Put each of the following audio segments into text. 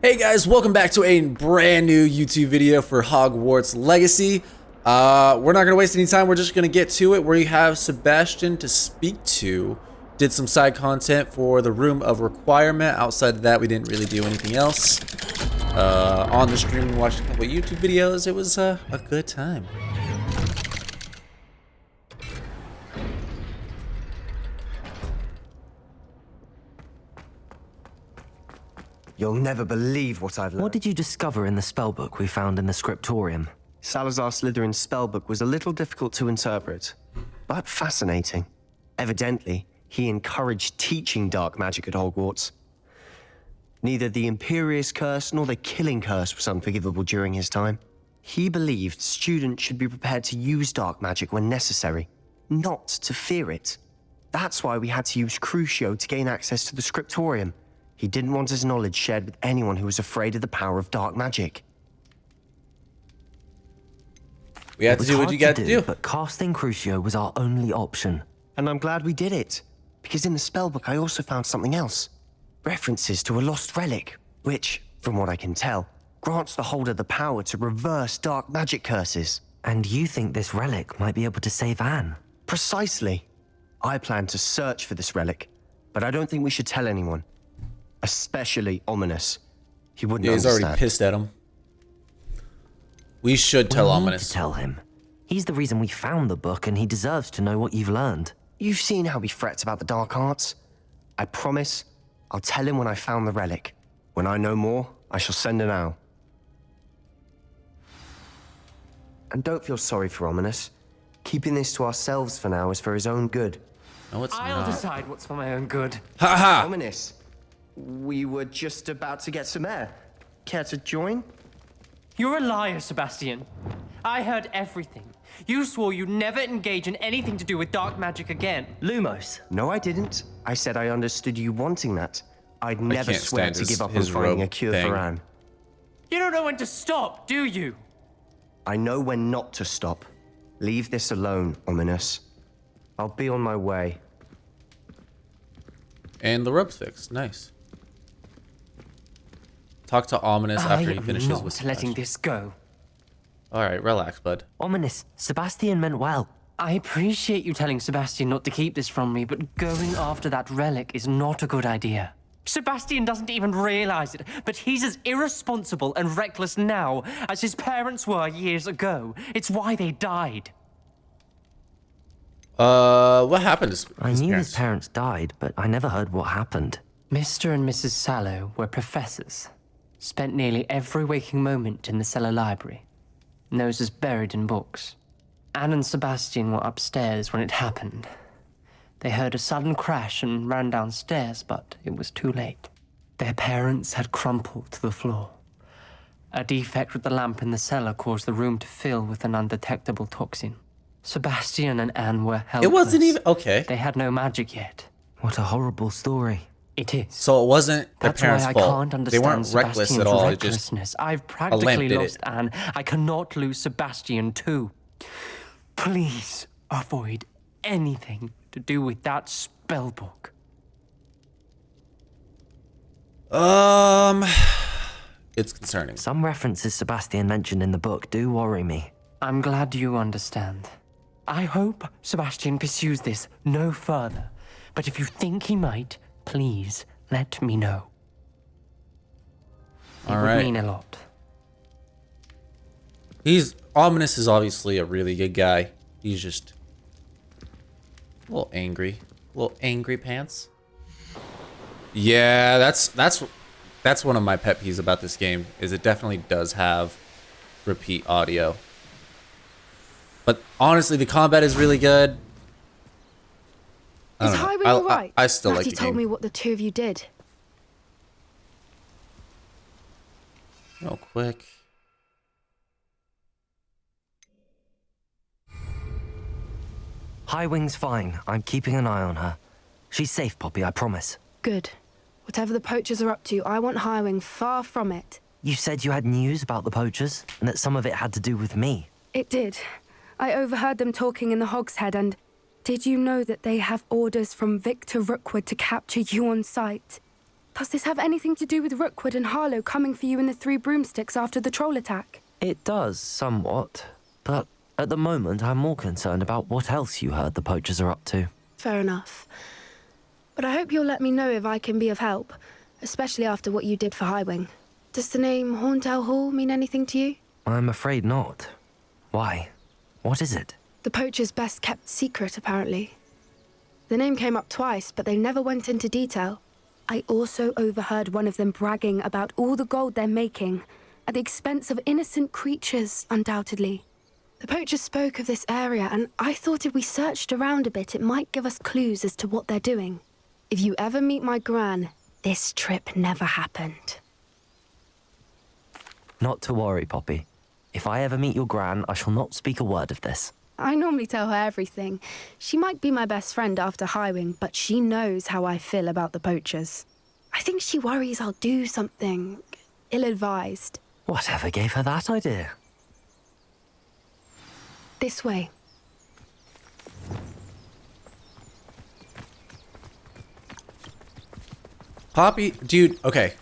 Hey guys, welcome back to a brand new YouTube video for Hogwarts Legacy. We're not gonna waste any time, we're just gonna get to it. We have Sebastian to speak to. Did some side content for the Room of Requirement. Outside of that, we didn't really do anything else. On the stream, we watched a couple of YouTube videos. It was a good time. You'll never believe what I've learned. What did you discover in the spellbook we found in the scriptorium? Salazar Slytherin's spellbook was a little difficult to interpret, but fascinating. Evidently, he encouraged teaching dark magic at Hogwarts. Neither the Imperious Curse nor the Killing Curse was unforgivable during his time. He believed students should be prepared to use dark magic when necessary, not to fear it. That's why we had to use Crucio to gain access to the scriptorium. He didn't want his knowledge shared with anyone who was afraid of the power of dark magic. We had to do what you got to do. But casting Crucio was our only option. And I'm glad we did it, because in the spellbook I also found something else. References to a lost relic, which, from what I can tell, grants the holder the power to reverse dark magic curses. And you think this relic might be able to save Anne? Precisely. I plan to search for this relic, but I don't think we should tell anyone. Especially Ominous. He wouldn't understand. He's already pissed at him. We should tell Ominous. To tell him. He's the reason we found the book, and he deserves to know what you've learned. You've seen how he frets about the dark arts. I promise I'll tell him when I found the relic. When I know more, I shall send an owl. And don't feel sorry for Ominous. Keeping this to ourselves for now is for his own good. No, it's I'll not. decide what's for my own good. Ha ha! Ominous, we were just about to get some air. Care to join? You're a liar, Sebastian. I heard everything. You swore you'd never engage in anything to do with dark magic again. Lumos. No, I didn't. I said I understood you wanting that. I'd never can't swear stand to his- give up on his finding robe a cure thing. for Anne. You don't know when to stop, do you? I know when not to stop. Leave this alone, Ominous. I'll be on my way. And the rope's fixed. Nice. Talk to Ominous after he finishes I'm with not letting Sebastian. this go. Alright, relax, bud. Ominous. Sebastian meant well. I appreciate you telling Sebastian not to keep this from me, but going after that relic is not a good idea. Sebastian doesn't even realize it, but he's as irresponsible and reckless now as his parents were years ago. It's why they died. What happened to I knew his parents died, but I never heard what happened. Mr. and Mrs. Sallow were professors. Spent nearly every waking moment in the cellar library. Noses buried in books. Anne and Sebastian were upstairs when it happened. They heard a sudden crash and ran downstairs, but it was too late. Their parents had crumpled to the floor. A defect with the lamp in the cellar caused the room to fill with an undetectable toxin. Sebastian and Anne were helpless. It wasn't even... Okay. They had no magic yet. What a horrible story. It is. So it wasn't the That's parents' why I fault. can't They understand weren't reckless Sebastian's at all. It just... recklessness. I've lamp practically did lost it. Anne. I cannot lose Sebastian too. Please avoid anything to do with that spellbook. It's concerning. Some references Sebastian mentioned in the book do worry me. I'm glad you understand. I hope Sebastian pursues this no further. But if you think he might, please let me know. It All would right. mean a lot. Ominous is obviously a really good guy. He's just a little angry. A little angry pants. Yeah, that's one of my pet peeves about this game, is it definitely does have repeat audio. But honestly, the combat is really good. Is Highway alright? I still like Ratty the told game. me what the two of you did. Real quick. Highwing's fine. I'm keeping an eye on her. She's safe, Poppy, I promise. Good. Whatever the poachers are up to, I want Highwing far from it. You said you had news about the poachers, and that some of it had to do with me. It did. I overheard them talking in the Hogshead, and did you know that they have orders from Victor Rookwood to capture you on sight? Does this have anything to do with Rookwood and Harlow coming for you in the Three Broomsticks after the troll attack? It does, somewhat. But at the moment, I'm more concerned about what else you heard the poachers are up to. Fair enough. But I hope you'll let me know if I can be of help, especially after what you did for Highwing. Does the name Horntail Hall mean anything to you? I'm afraid not. Why? What is it? The poacher's best kept secret, apparently. The name came up twice, but they never went into detail. I also overheard one of them bragging about all the gold they're making, at the expense of innocent creatures, undoubtedly. The poacher spoke of this area, and I thought if we searched around a bit, it might give us clues as to what they're doing. If you ever meet my gran, this trip never happened. Not to worry, Poppy. If I ever meet your gran, I shall not speak a word of this. I normally tell her everything. She might be my best friend after Highwing, but she knows how I feel about the poachers. I think she worries I'll do something ill-advised. Whatever gave her that idea? This way. Poppy, dude, okay.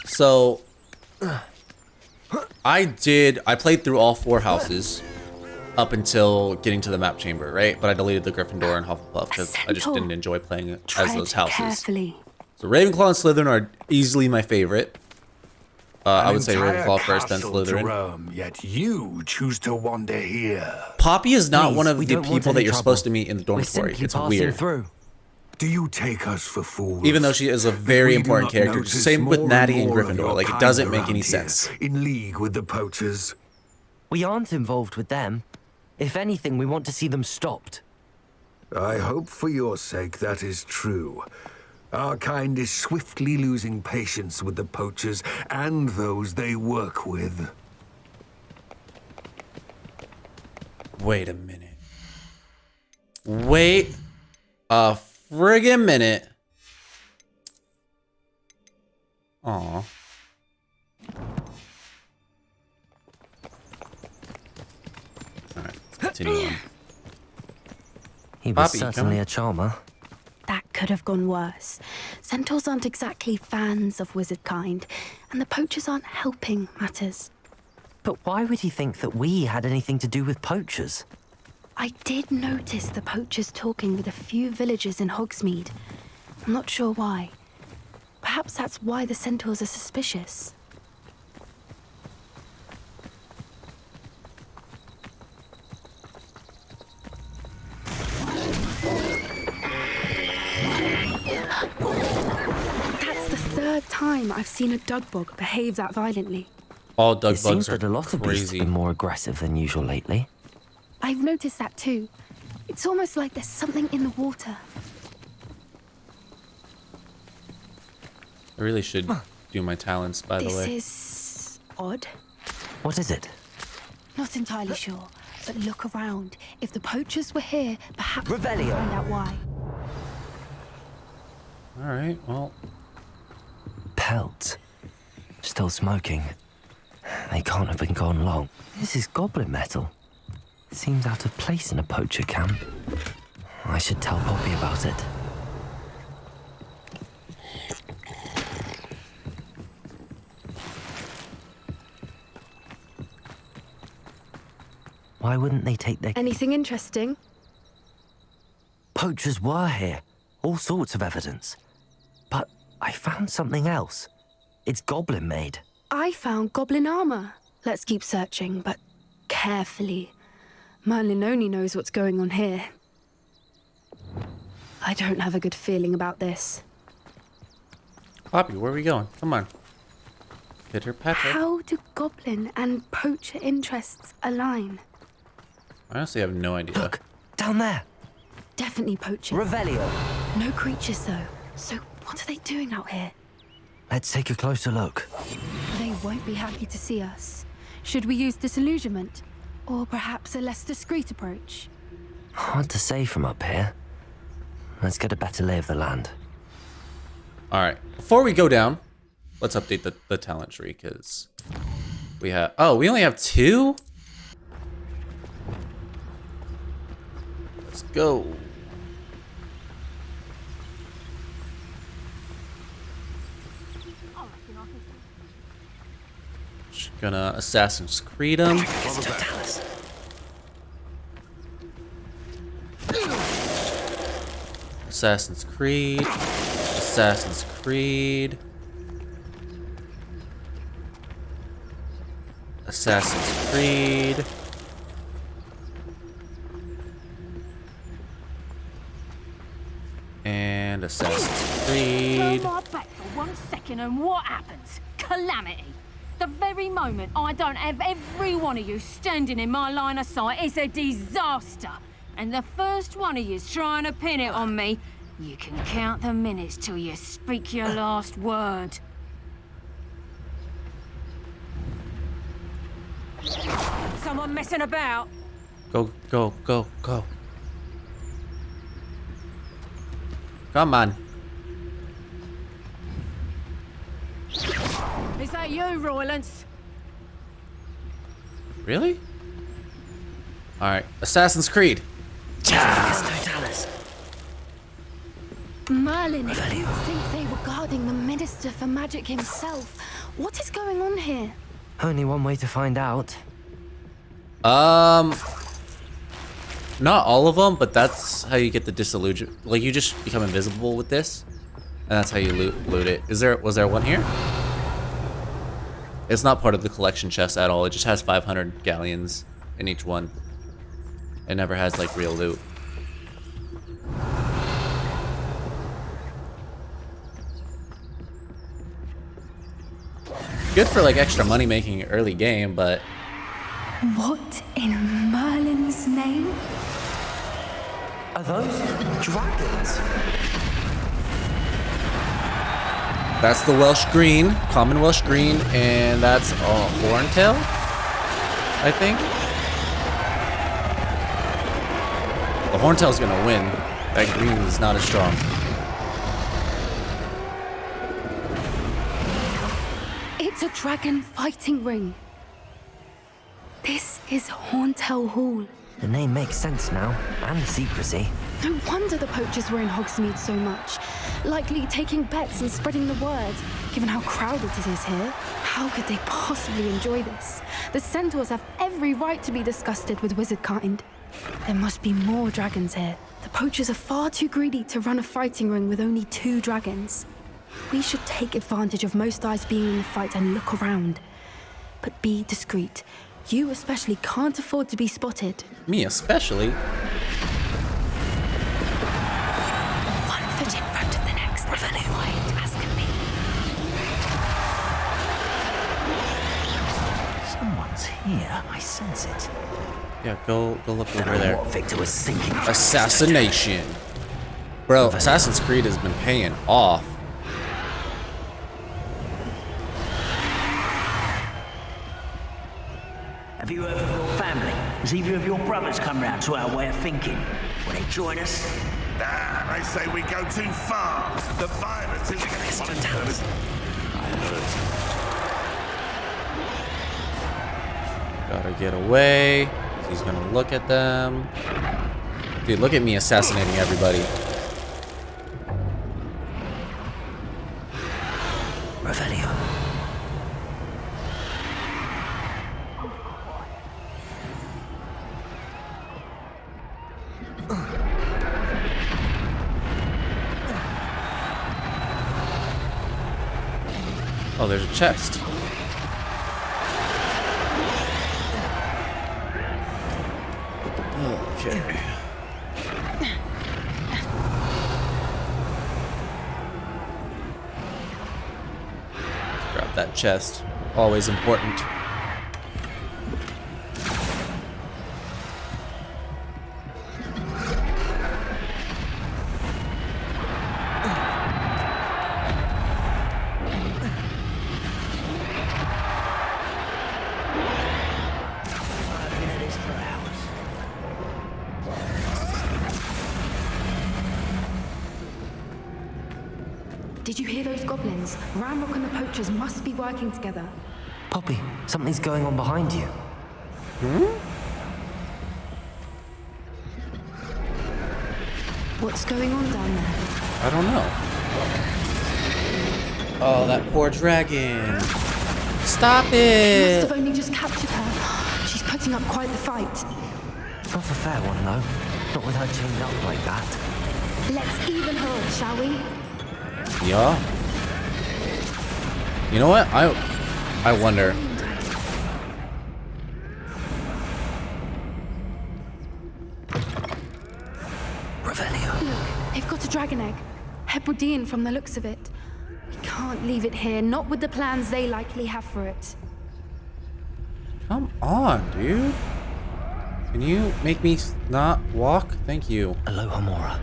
So, I played through all 4 houses up until getting to the map chamber, right? But I deleted the Gryffindor and Hufflepuff because I just didn't enjoy playing as those houses. Carefully. So Ravenclaw and Slytherin are easily my favorite. I would say Ravenclaw first, then Slytherin. Rome, yet you choose to wander here. Poppy is not Please, one of we the don't want people that any you're trouble. supposed to meet in the We're dormitory. simply It's passing weird. through. Do you take us for fools? Even though she is a very We do important not character. notice Same with more Natty and more of Gryffindor. your Like, it kind doesn't make around any here, sense. In league with the poachers. We aren't involved with them. If anything, we want to see them stopped. I hope for your sake that is true. Our kind is swiftly losing patience with the poachers and those they work with. Wait a minute. Wait a friggin' minute. Aw. Alright, let's continue on. He was Poppy, certainly come. a charmer. That could have gone worse. Centaurs aren't exactly fans of wizard kind, and the poachers aren't helping matters. But why would he think that we had anything to do with poachers? I did notice the poachers talking with a few villagers in Hogsmeade. I'm not sure why. Perhaps that's why the centaurs are suspicious. That's the 3rd time I've seen a dugbog behave that violently. All Doug It seems bugs are that a lot of beasts have crazy. been more aggressive than usual lately. I've noticed that too. It's almost like there's something in the water. I really should do my talents, by the This way. is odd. What is it? Not entirely sure, but look around. If the poachers were here, perhaps we Revelio. can find out why. Alright, well, Pelt. Still smoking. They can't have been gone long. This is goblin metal. Seems out of place in a poacher camp. I should tell Poppy about it. Why wouldn't they take their... Anything interesting? Poachers were here. All sorts of evidence. But I found something else. It's goblin made. I found goblin armor. Let's keep searching, but carefully. Merlin only knows what's going on here. I don't have a good feeling about this. Poppy, where are we going? Come on. Pitter patter. How do goblin and poacher interests align? I honestly have no idea. Look, down there. Definitely poaching. Revelio. No creatures, though. So what are they doing out here? Let's take a closer look. They won't be happy to see us. Should we use disillusionment? Or perhaps a less discreet approach? Hard to say from up here. Let's get a better lay of the land. Alright, before we go down, let's update the talent tree, because we have... Oh, we only have 2? Let's go. Just gonna Assassin's Creed him. Assassin's Creed. Assassin's Creed. Assassin's Creed. And Assassin's Creed. Turn my back for 1 second and what happens? Calamity. The very moment I don't have every one of you standing in my line of sight is a disaster. And the first one of you's trying to pin it on me, you can count the minutes till you speak your last word. Someone messing about? Go, go, go, go. Come on. Is that you, Roylance? Really? Alright, Assassin's Creed. Merlin, I think they were guarding the Minister for Magic himself. What is going on here? Only one way to find out. Not all of them, but that's how you get the disillusion. Like, you just become invisible with this, and that's how you loot it. Was there one here? It's not part of the collection chest at all. It just has 500 galleons in each one. It never has, like, real loot. Good for, like, extra money making early game, but... What in Merlin's name? Are those dragons? That's the Welsh Green, common Welsh Green, and that's a Horntail, I think. The Horntail's gonna win. That green is not as strong. It's a dragon fighting ring. This is Horntail Hall. The name makes sense now, and the secrecy. No wonder the poachers were in Hogsmeade so much. Likely taking bets and spreading the word. Given how crowded it is here, how could they possibly enjoy this? The centaurs have every right to be disgusted with wizard kind. There must be more dragons here. The poachers are far too greedy to run a fighting ring with only 2 dragons. We should take advantage of most eyes being in the fight and look around. But be discreet. You especially can't afford to be spotted. Me especially. One foot in front of the next. Revenue white as can be. Someone's here. I sense it. Yeah, go look over there. What Victor was thinking. Assassination. Bro, Assassin's Creed has been paying off. Have you heard from your family? Has either of your brothers come round to our way of thinking? Will they join us? Nah, they say we go too far. The violence is against Gotta get away. He's gonna look at them. Dude, look at me assassinating everybody. Revelio. Oh, there's a chest. Okay. Grab that chest. Always important. Did you hear those goblins? Ramrock and the poachers must be working together. Poppy, something's going on behind you. What's going on down there? I don't know. Oh, that poor dragon. Stop Must it. have only just captured her. She's putting up quite the fight. Not a fair one, though. Not with her chained up like that. Let's even her, shall we? Yeah. You know what? I wonder. Revelio. Look, they've got a dragon egg. Hebridean from the looks of it. We can't leave it here, not with the plans they likely have for it. Come on, dude. Can you make me not walk? Thank you. Aloha Mora.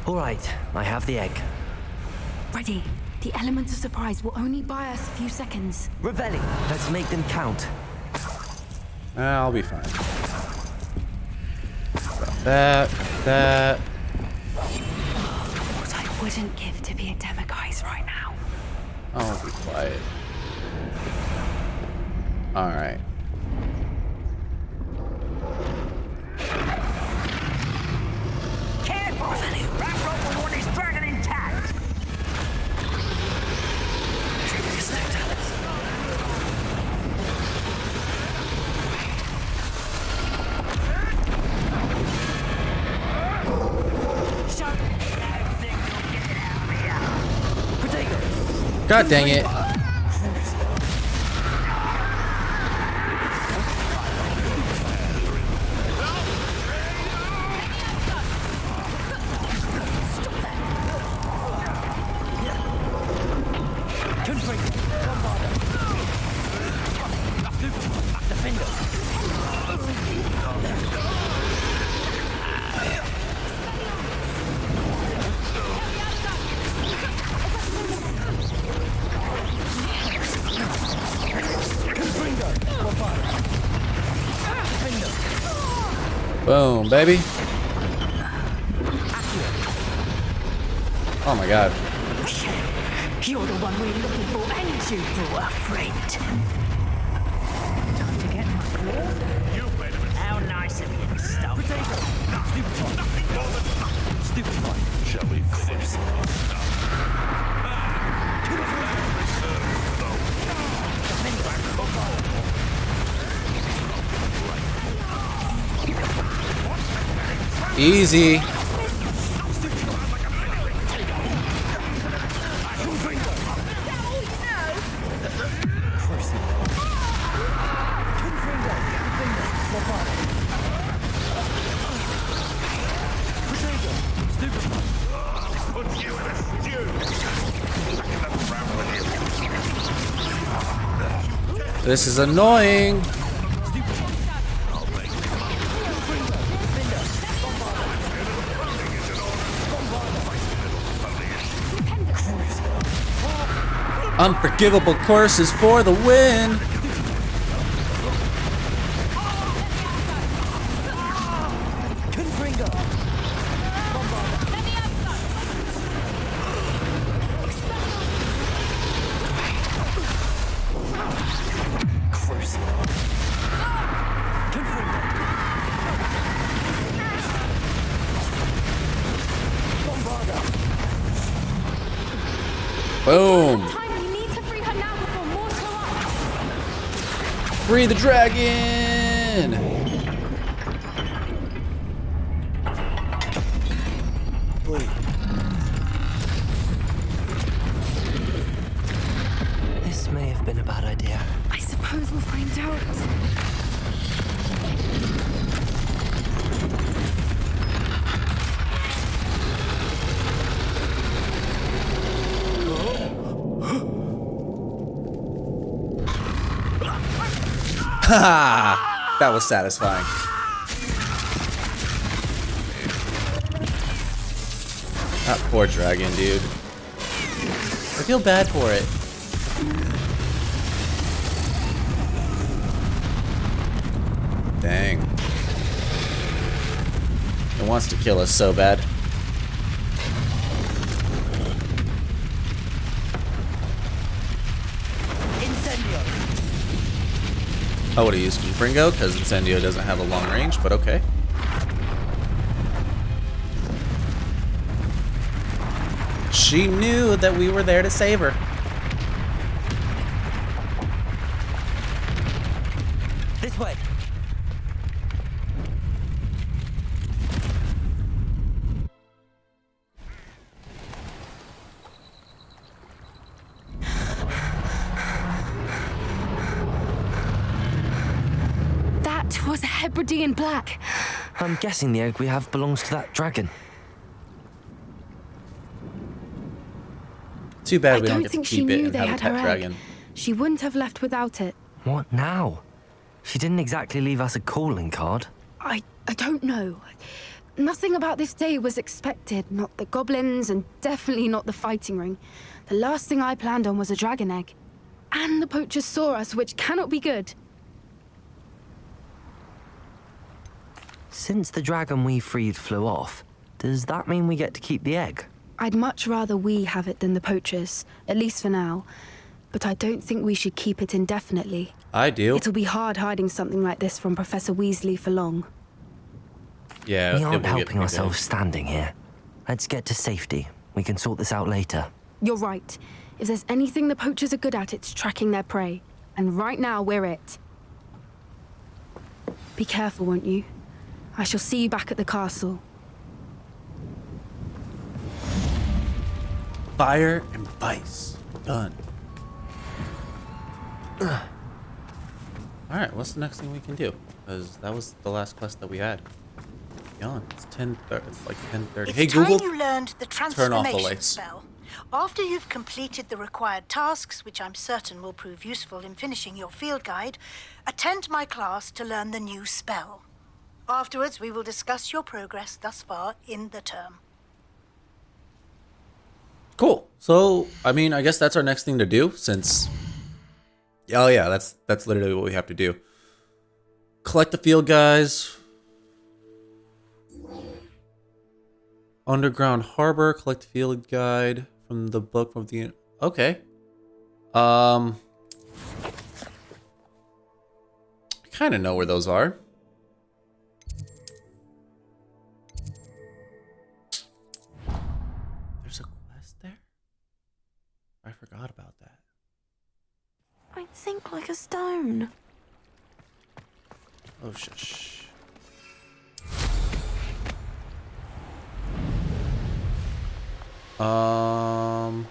All right, I have the egg. Ready. The element of surprise will only buy us a few seconds. Revelli, let's make them count. I'll be fine. That. What I wouldn't give to be a demiguise right now. I'll be quiet. All right. Careful! That rope will want his dragon intact! God dang it. Boom, baby. Oh my god. You're the one we're looking for, and you brought a friend. Time to get my claws. How nice of you to stop. Shall we finish? Easy. This is annoying. Unforgivable courses for the win. Boom. Free the dragon! This may have been a bad idea. I suppose we'll find out. Ha! That was satisfying. That poor dragon, dude. I feel bad for it. Dang. fucking wants to kill us so bad. I would have used Confringo because Incendio doesn't have a long range, but okay. She knew that we were there to save her. This way. That was a Hebridean black. I'm guessing the egg we have belongs to that dragon. Too bad I we don't don't get to think she keep it knew and they have a had pet her dragon. egg. She wouldn't have left without it. What now? She didn't exactly leave us a calling card. I don't know. Nothing about this day was expected. Not the goblins, and definitely not the fighting ring. The last thing I planned on was a dragon egg. And the poachers saw us, which cannot be good. Since the dragon we freed flew off, does that mean we get to keep the egg? I'd much rather we have it than the poachers, at least for now. But I don't think we should keep it indefinitely. I do. It'll be hard hiding something like this from Professor Weasley for long. Yeah, We it aren't will get helping pretty ourselves standing here. Let's get to safety. We can sort this out later. You're right. If there's anything the poachers are good at, it's tracking their prey. And right now, we're it. Be careful, won't you? I shall see you back at the castle. Fire and Vice. Done. Alright, what's the next thing we can do? Because that was the last quest that we had. Yawn. It's 10:30. It's like 10:30. It's Hey time Google, you learned the turn off the transformation lights. spell. After you've completed the required tasks, which I'm certain will prove useful in finishing your field guide, attend my class to learn the new spell. Afterwards, we will discuss your progress thus far in the term. Cool. So, I mean, I guess that's our next thing to do since... Oh yeah, that's literally what we have to do. Collect the field guys. Underground Harbor, collect the field guide from the book from the... Okay. I kind of know where those are. There's a quest there? I forgot about that. I think like a stone. Oh, shush. Oh.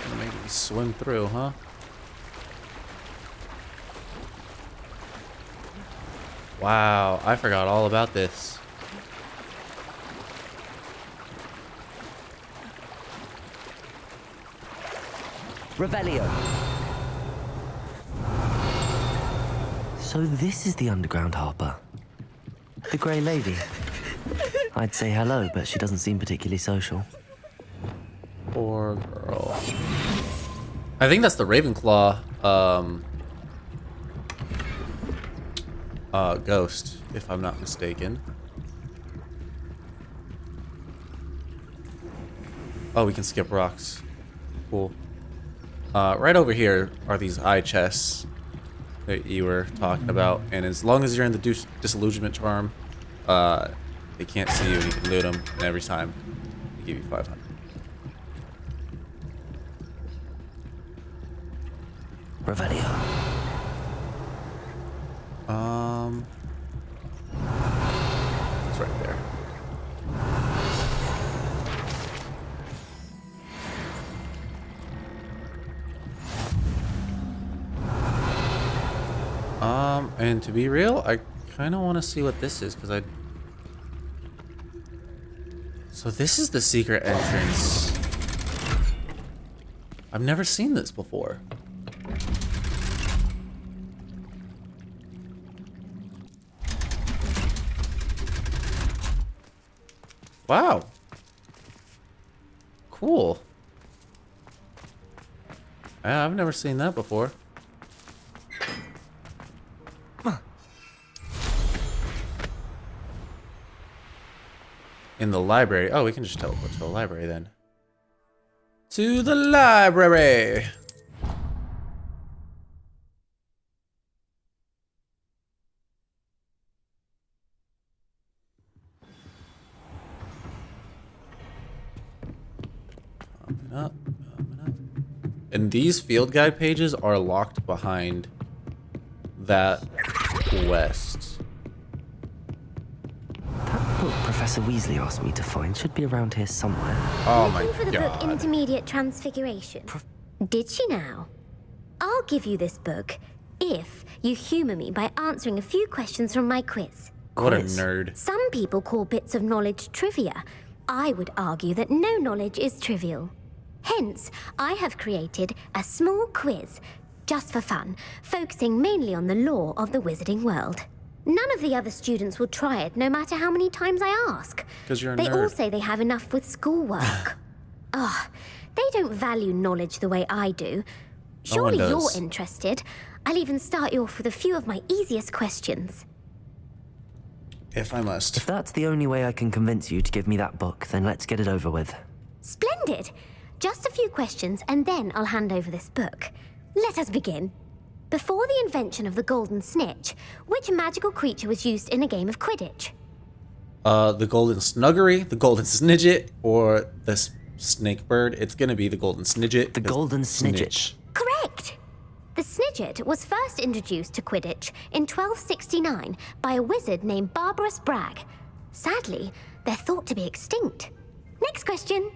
Gonna make me swim through, huh? Wow, I forgot all about this. Revelio. So this is the underground harper. The Grey Lady. I'd say hello, but she doesn't seem particularly social. Poor girl. I think that's the Ravenclaw ghost, if I'm not mistaken. Oh, we can skip rocks. Cool. Right over here are these eye chests that you were talking about, and as long as you're in the disillusionment charm, they can't see you and you can loot them, and every time they give you 500. Revelio. It's right there. And to be real, I kind of want to see what this is, because So this is the secret entrance. I've never seen this before. Wow. Cool. I've never seen that before. In the library. Oh, we can just teleport to the library then. To the library. Coming up, coming up. And these field guide pages are locked behind that quest. That book Professor Weasley asked me to find should be around here somewhere. Oh my Looking for the book god. Intermediate Transfiguration. Did she now? I'll give you this book if you humor me by answering a few questions from my quiz. What a Quiz. nerd. Some people call bits of knowledge trivia. I would argue that no knowledge is trivial. Hence, I have created a small quiz, just for fun, focusing mainly on the lore of the wizarding world. None of the other students will try it, no matter how many times I ask. 'Cause you're a They nerd. all say they have enough with schoolwork. They don't value knowledge the way I do. No one Surely you're does. interested. I'll even start you off with a few of my easiest questions. If I must. If that's the only way I can convince you to give me that book, then let's get it over with. Splendid! Just a few questions, and then I'll hand over this book. Let us begin. Before the invention of the golden snitch, which magical creature was used in a game of Quidditch? The golden snuggery, the golden snidget, or the snake bird. It's gonna be the golden snidget. The 'cause golden snidget. snitch. Correct! The snidget was first introduced to Quidditch in 1269 by a wizard named Barbarous Bragg. Sadly, they're thought to be extinct. Next question.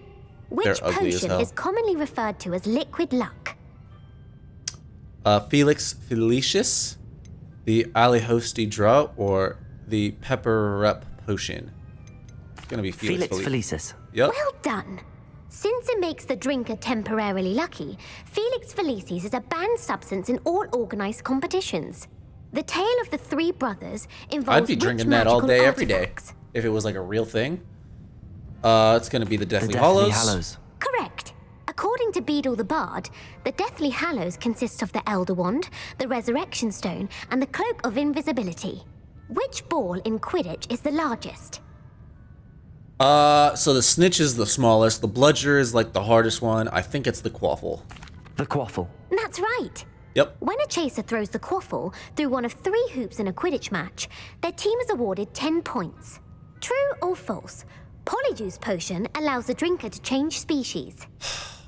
Which They're ugly as potion hell. is commonly referred to as liquid luck? Felix Felicius, the Alihosti Draw, or the Pepper Up Potion. It's gonna be Felix Felix Felicis. Yep. Well done. Since it makes the drinker temporarily lucky, Felix Felicis is a banned substance in all organized competitions. The tale of the three brothers involves I'd be which drinking that all magical day, every day, artifacts? if it was like a real thing. It's gonna be the The Deathly Deathly Hallows. Hallows. Correct. According to Beedle the Bard, the Deathly Hallows consists of the Elder Wand, the Resurrection Stone, and the Cloak of Invisibility. Which ball in Quidditch is the largest? So the snitch is the smallest. The bludger is like the hardest one. I think it's the quaffle. The Quaffle. That's right. Yep. When a chaser throws the quaffle through one of 3 hoops in a Quidditch match, their team is awarded 10 points. True or false? Polyjuice Potion allows the drinker to change species.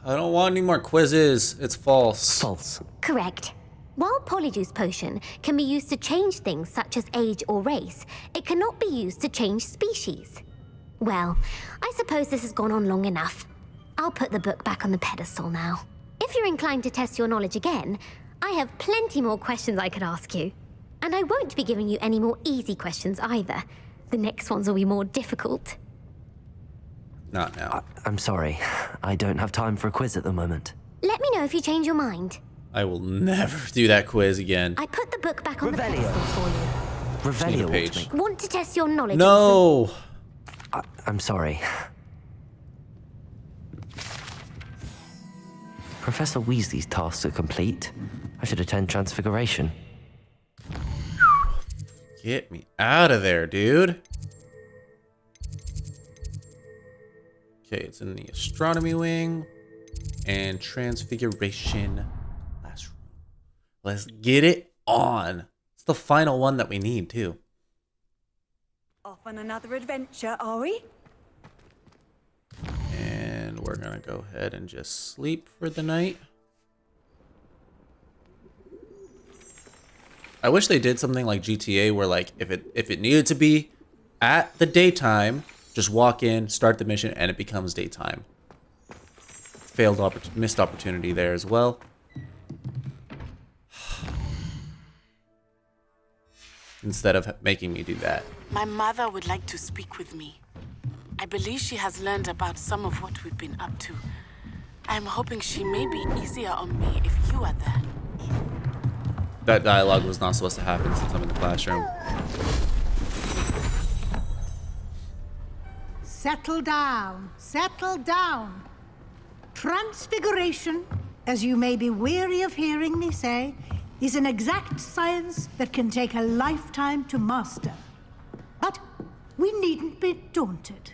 I don't want any more quizzes. It's false. False. Correct. While Polyjuice Potion can be used to change things such as age or race, it cannot be used to change species. Well, I suppose this has gone on long enough. I'll put the book back on the pedestal now. If you're inclined to test your knowledge again, I have plenty more questions I could ask you. And I won't be giving you any more easy questions either. The next ones will be more difficult. Not now. I'm sorry. I don't have time for a quiz at the moment. Let me know if you change your mind. I will never do that quiz again. I put the book back on the Revelio. pedestal for you. Revelio page. ought to Want to test your knowledge? No. I'm sorry. Professor Weasley's tasks are complete. I should attend Transfiguration. Get me out of there, dude. Okay, it's in the astronomy wing and transfiguration classroom. Let's get it on. It's the final one that we need, too. Off on another adventure, are we? And we're gonna go ahead and just sleep for the night. I wish they did something like GTA where, like, if it needed to be at the daytime, just walk in, start the mission, and it becomes daytime. Missed opportunity there as well. Instead of making me do that. My mother would like to speak with me. I believe she has learned about some of what we've been up to. I'm hoping she may be easier on me if you are there. That dialogue was not supposed to happen since I'm in the classroom. Settle down. Settle down. Transfiguration as you may be weary of hearing me say, is an exact science that can take a lifetime to master. But we needn't be daunted.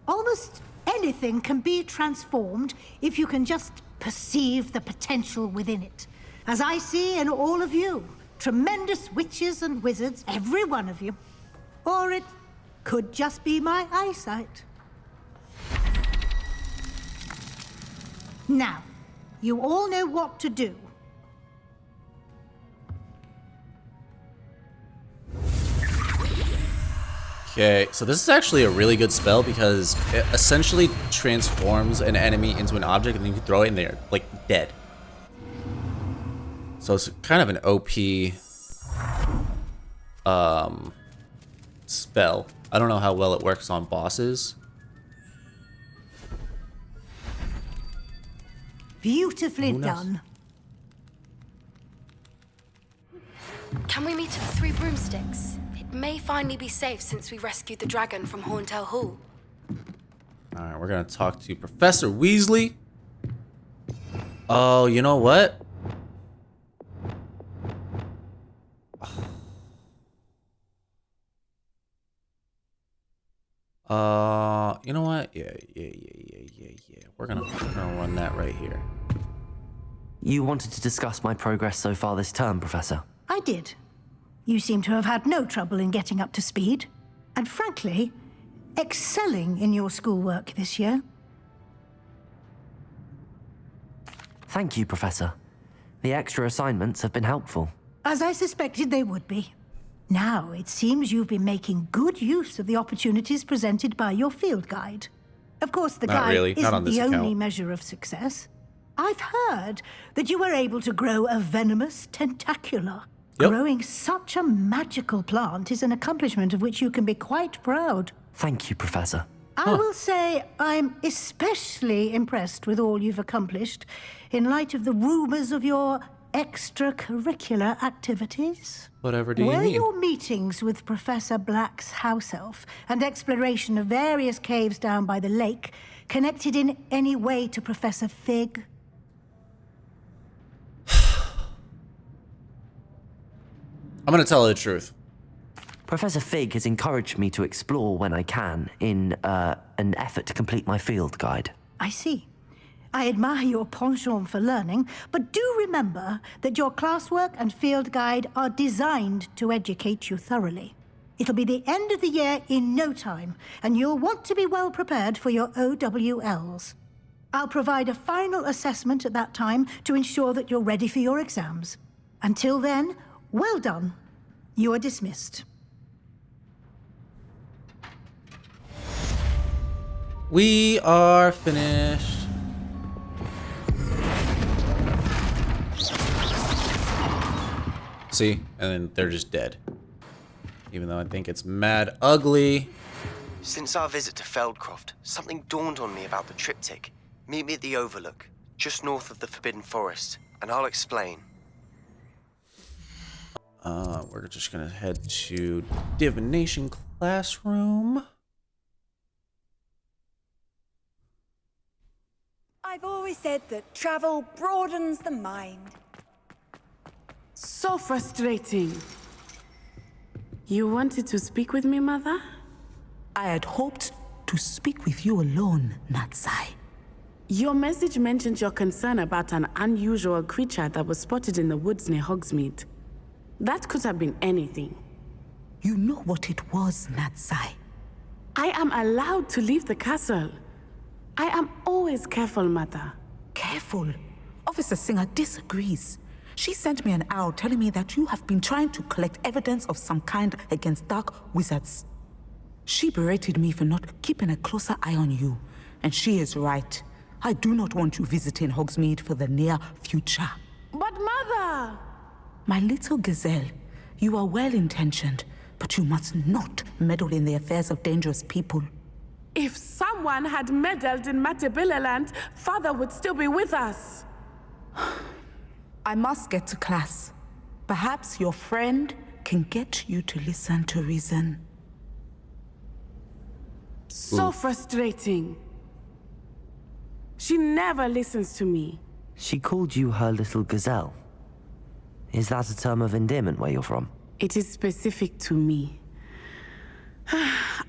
Almost anything can be transformed if you can just perceive the potential within it. As I see in all of you, tremendous witches and wizards, every one of you. Or it could just be my eyesight. Now, you all know what to do. Okay, so this is actually a really good spell because it essentially transforms an enemy into an object and then you can throw it in there, like, dead. So it's kind of an OP spell. I don't know how well it works on bosses. Beautifully done. Can we meet at the Three Broomsticks? It may finally be safe since we rescued the dragon from Horntail Hall. Alright, we're gonna talk to Professor Weasley. Oh, you know what? You know what? Yeah. We're gonna run that right here. You wanted to discuss my progress so far this term, Professor? I did. You seem to have had no trouble in getting up to speed. And frankly, excelling in your schoolwork this year. Thank you, Professor. The extra assignments have been helpful. As I suspected they would be. Now, it seems you've been making good use of the opportunities presented by your field guide. Of course, the guide isn't the only measure of success. I've heard that you were able to grow a venomous tentacula. Yep. Growing such a magical plant is an accomplishment of which you can be quite proud. Thank you, Professor. I will say I'm especially impressed with all you've accomplished in light of the rumors of your extracurricular activities. Whatever do you mean? Were your meetings with Professor Black's house elf and exploration of various caves down by the lake connected in any way to Professor Fig? I'm gonna tell the truth. Professor Fig has encouraged me to explore when I can in an effort to complete my field guide. I see. I admire your penchant for learning, but do remember that your classwork and field guide are designed to educate you thoroughly. It'll be the end of the year in no time, and you'll want to be well prepared for your OWLs. I'll provide a final assessment at that time to ensure that you're ready for your exams. Until then, well done. You are dismissed. We are finished. See? And then they're just dead. Even though I think it's mad ugly. Since our visit to Feldcroft, something dawned on me about the triptych. Meet me at the Overlook, just north of the Forbidden Forest, and I'll explain. We're just gonna head to divination classroom. I've always said that travel broadens the mind. So frustrating. You wanted to speak with me, Mother? I had hoped to speak with you alone, Natsai. Your message mentioned your concern about an unusual creature that was spotted in the woods near Hogsmeade. That could have been anything. You know what it was, Natsai. I am allowed to leave the castle. I am always careful, Mother. Careful? Officer Singer disagrees. She sent me an owl telling me that you have been trying to collect evidence of some kind against dark wizards. She berated me for not keeping a closer eye on you, and she is right. I do not want you visiting Hogsmeade for the near future. But Mother! My little gazelle, you are well-intentioned, but you must not meddle in the affairs of dangerous people. If someone had meddled in Matabeleland, Father would still be with us. I must get to class. Perhaps your friend can get you to listen to reason. So frustrating. She never listens to me. She called you her little gazelle. Is that a term of endearment where you're from? It is specific to me.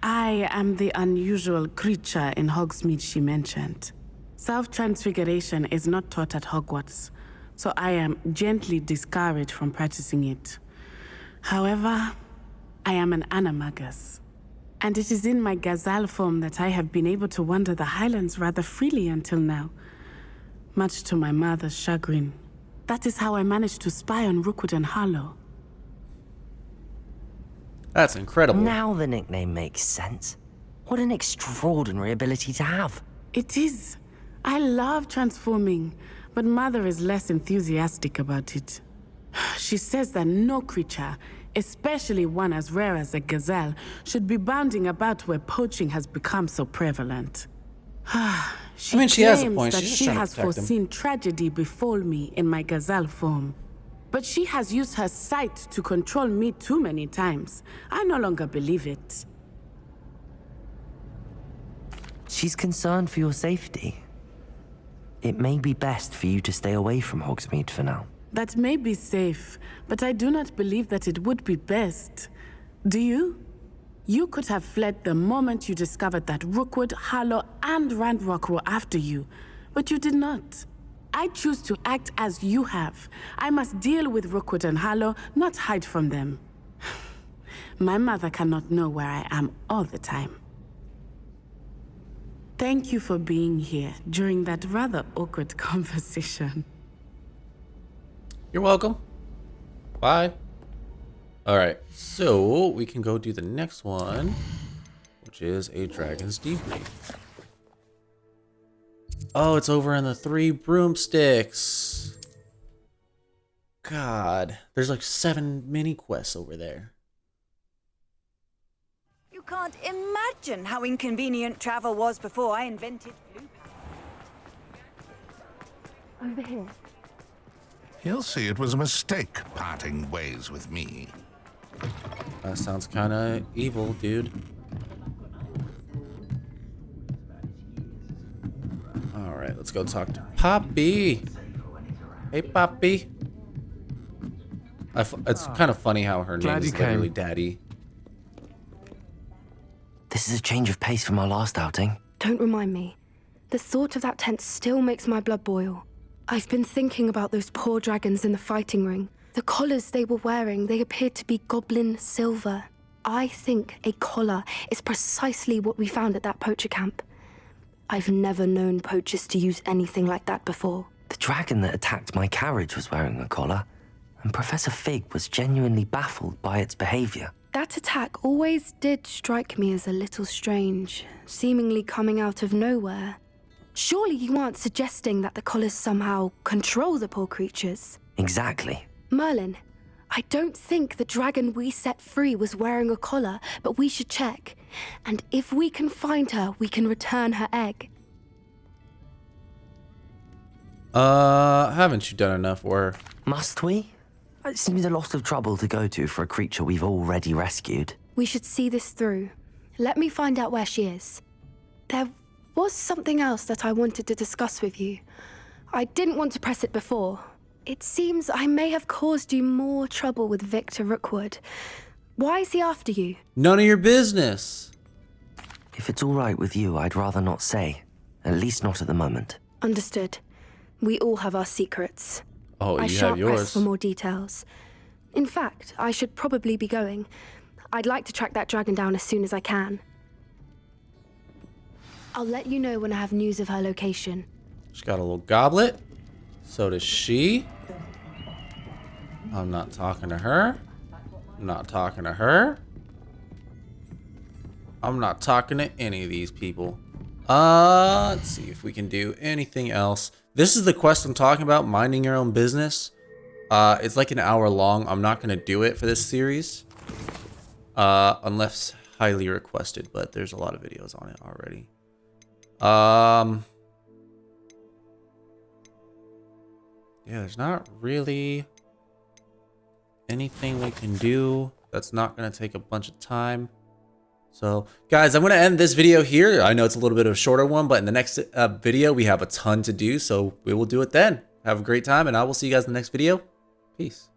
I am the unusual creature in Hogsmeade she mentioned. Self-transfiguration is not taught at Hogwarts, so I am gently discouraged from practicing it. However, I am an animagus, and it is in my gazelle form that I have been able to wander the Highlands rather freely until now, much to my mother's chagrin. That is how I managed to spy on Rookwood and Harlow. That's incredible. Now the nickname makes sense. What an extraordinary ability to have. It is. I love transforming, but Mother is less enthusiastic about it. She says that no creature, especially one as rare as a gazelle, should be bounding about where poaching has become so prevalent. She she has a claims point. that She's just she trying to has protect him. foreseen tragedy befall me in my gazelle form. But she has used her sight to control me too many times. I no longer believe it. She's concerned for your safety. It may be best for you to stay away from Hogsmeade for now. That may be safe, but I do not believe that it would be best. Do you? You could have fled the moment you discovered that Rookwood, Harlow, and Randrock were after you, but you did not. I choose to act as you have. I must deal with Rookwood and Harlow, not hide from them. My mother cannot know where I am all the time. Thank you for being here during that rather awkward conversation. You're welcome. Bye. All right, so we can go do the next one, which is a dragon's debrief. Oh, it's over in the 3 broomsticks. God, there's like 7 mini quests over there. You can't imagine how inconvenient travel was before I invented blue power. Over here. He'll see it was a mistake parting ways with me. That sounds kind of evil, dude. All right, let's go talk to Poppy. Hey, Poppy. It's kind of funny how her name is literally Daddy. This is a change of pace from our last outing. Don't remind me. The thought of that tent still makes my blood boil. I've been thinking about those poor dragons in the fighting ring. The collars they were wearing, they appeared to be goblin silver. I think a collar is precisely what we found at that poacher camp. I've never known poachers to use anything like that before. The dragon that attacked my carriage was wearing a collar, and Professor Fig was genuinely baffled by its behavior. That attack always did strike me as a little strange, seemingly coming out of nowhere. Surely you aren't suggesting that the collars somehow control the poor creatures? Exactly. Merlin, I don't think the dragon we set free was wearing a collar, but we should check. And if we can find her, we can return her egg. Haven't you done enough work? Must we? It seems a lot of trouble to go to for a creature we've already rescued. We should see this through. Let me find out where she is. There was something else that I wanted to discuss with you. I didn't want to press it before. It seems I may have caused you more trouble with Victor Rookwood. Why is he after you? None of your business. If it's all right with you, I'd rather not say. At least not at the moment. Understood. We all have our secrets. Oh, I you shan't have yours. press for more details. In fact, I should probably be going. I'd like to track that dragon down as soon as I can. I'll let you know when I have news of her location. She's got a little goblet. So does she. I'm not talking to her. I'm not talking to her. I'm not talking to any of these people. Let's see if we can do anything else. This is the quest I'm talking about, minding your own business. It's like an hour long. I'm not going to do it for this series. Unless highly requested, but there's a lot of videos on it already. Yeah, there's not really anything we can do that's not going to take a bunch of time. So, guys, I'm going to end this video here. I know it's a little bit of a shorter one, but in the next video, we have a ton to do, so we will do it then. Have a great time, and I will see you guys in the next video. Peace.